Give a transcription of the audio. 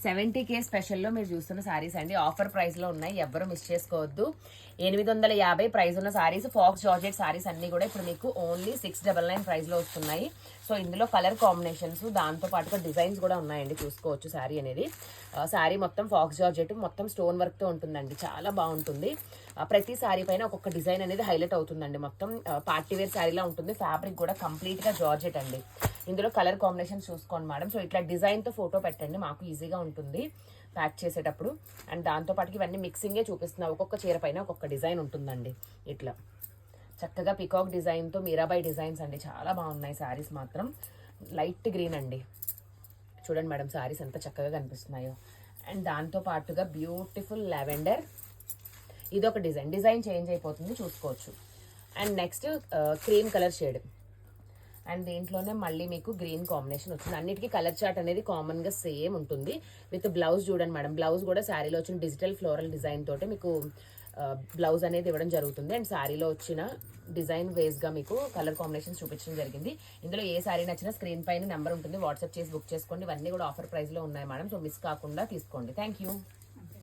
70K స్పెషల్లో మీరు చూస్తున్న సారీస్ అండి. ఆఫర్ ప్రైస్లో ఉన్నాయి, ఎవ్వరూ మిస్ చేసుకోవద్దు. 850 ప్రైస్ ఉన్న సారీస్, ఫాక్స్ జార్జెట్ సారీస్ అన్నీ కూడా ఇప్పుడు మీకు ఓన్లీ 699 ప్రైస్లో వస్తున్నాయి. సో ఇందులో కలర్ కాంబినేషన్స్, దాంతో పాటుగా డిజైన్స్ కూడా ఉన్నాయండి, చూసుకోవచ్చు. శారీ అనేది శారీ మొత్తం ఫాక్స్ జార్జెట్, మొత్తం స్టోన్ వర్క్తో ఉంటుందండి, చాలా బాగుంటుంది. ప్రతి శారీ పైన ఒక్కొక్క డిజైన్ అనేది హైలైట్ అవుతుందండి. మొత్తం పార్టీ వేర్ శారీలా ఉంటుంది. ఫ్యాబ్రిక్ కూడా కంప్లీట్గా జార్జెట్ అండి. ఇందులో కలర్ కాంబినేషన్ చూసుకోండి మేడం. సో ఇట్లా డిజైన్తో ఫోటో పెట్టండి, మాకు ఈజీగా ఉంటుంది ప్యాక్ చేసేటప్పుడు. అండ్ దాంతోపాటు ఇవన్నీ మిక్సింగే చూపిస్తున్నా, ఒక్కొక్క చీర పైన ఒక్కొక్క డిజైన్ ఉంటుందండి. ఇట్లా చక్కగా పికాక్ డిజైన్తో మీరాబాయి డిజైన్స్ అండి, చాలా బాగున్నాయి శారీస్ మాత్రం. లైట్ గ్రీన్ అండి, చూడండి మేడం శారీస్ ఎంత చక్కగా కనిపిస్తున్నాయో. అండ్ దాంతో పాటుగా బ్యూటిఫుల్ లావెండర్, ఇదొక డిజైన్ చేంజ్ అయిపోతుంది, చూసుకోవచ్చు. And next cream colour shade, and దీంట్లోనే మళ్ళీ మీకు గ్రీన్ కాంబినేషన్ వచ్చింది. అన్నిటికీ కలర్ చార్ట్ అనేది కామన్గా సేమ్ ఉంటుంది. విత్ బ్లౌజ్ చూడండి మేడం, బ్లౌజ్ కూడా శారీలో వచ్చిన డిజిటల్ ఫ్లోరల్ డిజైన్ తోటి మీకు బ్లౌజ్ అనేది ఇవ్వడం జరుగుతుంది. అండ్ శారీలో వచ్చిన డిజైన్ వేస్గా మీకు కలర్ కాంబినేషన్స్ చూపించడం జరిగింది. ఇందులో ఏ శారీ నచ్చినా స్క్రీన్ పైన నెంబర్ ఉంటుంది, వాట్సాప్ చేసి బుక్ చేసుకోండి. ఇవన్నీ కూడా ఆఫర్ ప్రైస్లో ఉన్నాయి మేడం, సో మిస్ కాకుండా తీసుకోండి. Thank you.